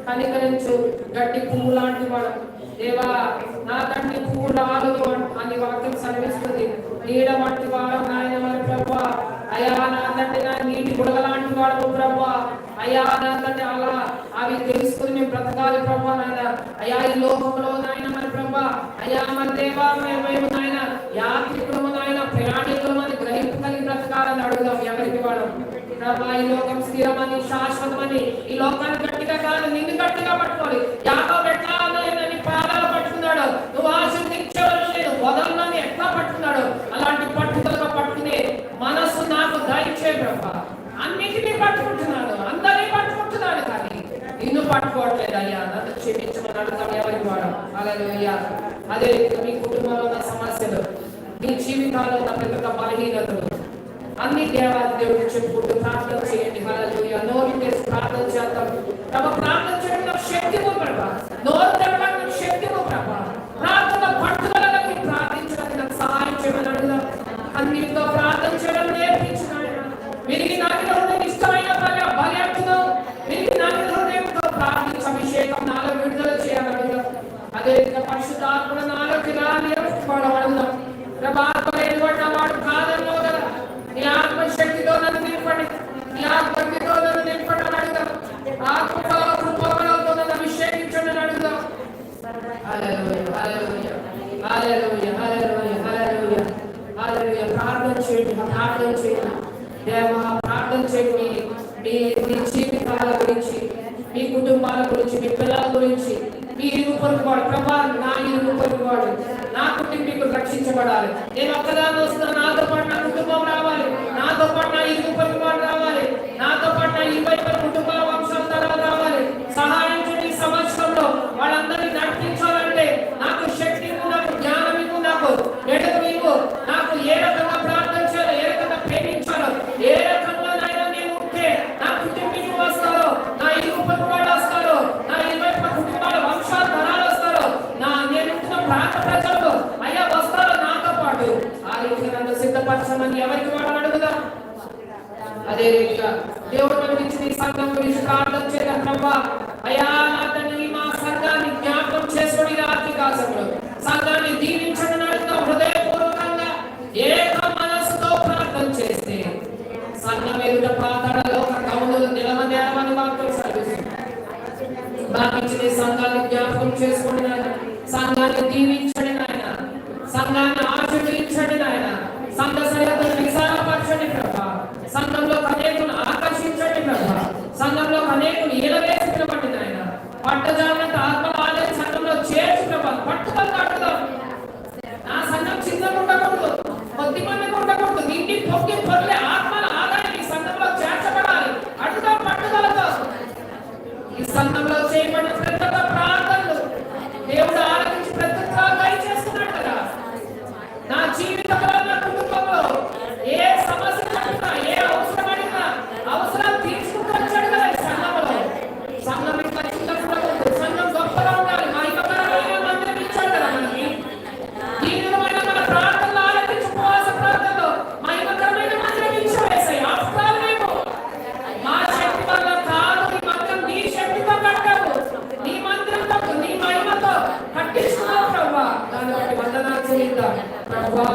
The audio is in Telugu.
కనికరించు. గట్టి పువ్వు లాంటి వాడు దేవా, నా తండ్రి పువ్వు రాలదు అని వాక్యం సెలవిస్తుంది. నీడ వంటి వాడు నాయన మరి ప్రభువా. అయ్యా నా తండ్రి నా నీటి బుడగ లాంటి వాడు ప్రభువా. అయ్యా నా తండ్రి అలా అవి తెలుసుకుని మేము బ్రతకాలి ప్రభువా నాయన. అయ్యా ఈ లోకంలో నాయన మరి ప్రభువా. అయ్యా మరి దేవా, మేము నాయన యాత్రికులము నాయన, ప్రయాణికులము అని గ్రహింపు కలిగి బ్రతకాలని అడుగుదాం ఎవరికి వాడు ప్రభా. ఈ లోకం స్థిరమని శాశ్వతమని, ఈ లోకాన్ని గట్టిగా కాదు నిన్ను గట్టిగా పట్టుకోవాలి. యాకోబు ఎట్లా నీ పాదాలు పట్టుకున్నాడు, నువ్వు ఆశీర్వదించవలసి నేను వదలని ఎట్లా పట్టుకున్నాడు, అలాంటి పట్టుదలగా పట్టుకునే మనస్సు నాకు దయచే ప్రభా. అన్నిటినీ పట్టుకుంటున్నాడు, అందరినీ పట్టుకుంటున్నాడు, కానీ నిన్ను పట్టుకోవట్లేదు అయ్యా. నన్ను క్షమించమని అడుగుతాం ఎవరికి వాడు. హల్లెలూయా. అదే మీ కుటుంబంలో ఉన్న సమస్యలు, మీ జీవితాల్లో ఉన్న ప్రతి ఒక్క బలహీనతలు అన్ని దేవాది దేవుడు చెప్పుకుంటూ ప్రార్థన చేయండి. హల్లెలూయా. నోరు తెరిచి ప్రార్థన చేద్దాం ప్రభా. ప్రార్థన చేయడం శక్తి ప్రభా. నోరు తెరవడం శక్తి ప్రభా. ప్రార్థన పట్టుదలకి ప్రార్థించడానికి నాకు సహాయం చేయమని అడుగుదాం. అన్నిటితో ప్రార్థన చేయడం నేర్పించిన విరిగి నాకిలో ఇష్టమైన బలెత్తును విరిగి నాకిలో ప్రార్థించి అభిషేకం నాలో విడుదల చేయాలని అడుగుదాం. అదేవిధంగా పరిశుద్ధాత్మ నాలోకి నిలబడుకోవడం అడుగుదాం ప్రభా. వాడు కాదంలో కదా నీ ఆత్మశక్తితో నన్ను నింపండి, నీ ఆత్మశక్తితో నన్ను నింపండి అని అడుగుదాం. ఆత్మతో నన్ను అభిషేకించండి అని అడుగుదాం. హల్లెలూయా, హల్లెలూయా, హల్లెలూయా, హల్లెలూయా, హల్లెలూయా, హల్లెలూయా. ప్రార్థన చేయండి, ప్రార్థన చేయండి దేవా. ప్రార్థన చేయండి మీ జీవితాల గురించి, మీ కుటుంబాల గురించి, మీ పిల్లల గురించి, మీ ఇరుగు పొరుగు వాడు ప్రభా. నా ఇరుగు పొరుగు వాడు నా కుటుంబీకులు రక్షించబడాలి. నేను ఒక్కదాన్ని వస్తున్నా, నాతో పాటు నా కుటుంబం రావాలి, నాతో పాటు నా ఇరుగు పొరుగు వాడు రావాలి, నాతో పాటు నా 20 కుటుంబాల వంశాల తరాలు రావాలి. సహాయం చేయండి. ఈ సంవత్సరంలో వాళ్ళందరినీ నడిపించాలంటే నాకు శక్తి ఇవ్వు, నాకు జ్ఞానం ఇవ్వు, నాకు మెడకు ఇవ్వు. నాకు ఏ రకంగా ప్రార్థన చేయాలో, ఏ రకంగా ప్రేమించాలో, ఏ రకంగా నైనా నేను ఉంటే నా కుటుంబీకులు వస్తారో, నా ఇరుగు పొరుగు వాడు వస్తారో, నా 20 కుటుంబాల వంశాల తరాలు వస్తారో, నా నేను ప్రాంత ప్రజలు అయ్యా వస్తారో నాతో పాటు. ఆ రీతిగా నన్ను సిద్ధపరచమని ఎవరికి వాడు అడుగుదా. అదే రీతిగా దేవుడు మనకి ఇచ్చిన ఈ సంఘం గురించి ప్రార్థన చేయడం ప్రభా. అయ్యా నా తండ్రి మా సంఘాన్ని జ్ఞాపకం చేసుకొని రాత్రి కాలంలో సంఘాన్ని దీవించడం అడుగుతాం. హృదయపూర్వకంగా ఏక మనసుతో ప్రార్థన చేస్తే సంఘం ఎదుట పాతాళలో ఒక కవులు నిలవదేమని మాకు సెలవిస్తుంది. మాకు ఇచ్చిన సంఘాన్ని జ్ఞాపకం చేసుకుని సంఘాన్ని దీవించండి నాయన, సంఘాన్ని ఆశీర్వదించండి నాయన, సంఘ సరిహద్దులు విశాలపరచండి ప్రభా. సంఘంలో అనేకులు ఆకర్షించండి ప్రభా. సంఘంలో అనేకులు ఈలవేసినటువంటి నాయన పట్టజాలంటే ఆత్మల ఆలయ సంఘంలో చేర్చి ప్రభా. పట్టుదల కట్టుదాం. నా సంఘం చిన్నగా ఉండకూడదు, కొద్ది మందికి ఉండకూడదు. ఇంటి పొక్కి పొరలే ఆత్మల ఆదాయం ఈ సంఘంలో చేర్చబడాలి. అడుగుదాం పట్టుదలతో. ఈ సంఘంలో చేయబడిన ప్రతి ఒక్క ప్రార్థనలు దేవుడు ఆలకించి ప్రతి ఒక్క దయచేస్తున్నాడు కదా. నా జీవితంలో, నా కుటుంబంలో ఏ సమస్య వచ్చినా, ఏ అవసరం అడిగినా అవసరం తీర్చుకుంటూ వచ్చాడు కదా ఈ సంఘంలో. సంఘం ఇంకా చిన్నప్పుడు సంఘం గొప్పగా ఉండాలి. మహిమకరమైన మందిరం ఇచ్చాడు కదా మనకి. దీనివల్ల మన ప్రార్థనలు ఆలకించి ఉపవాస ప్రార్థనలో మహిమకరమైన మందిరం ఇచ్చేసాయి. మేము మా శక్తి వల్ల కాదు, ఈ మందిరం నీ శక్తితో కట్టావు, నీ మందిరంతో నీ మహిమతో కట్టిస్తున్నావు ప్రభా. దాన్ని బట్టి వందనాలు చెల్లిద్దాం ప్రభా.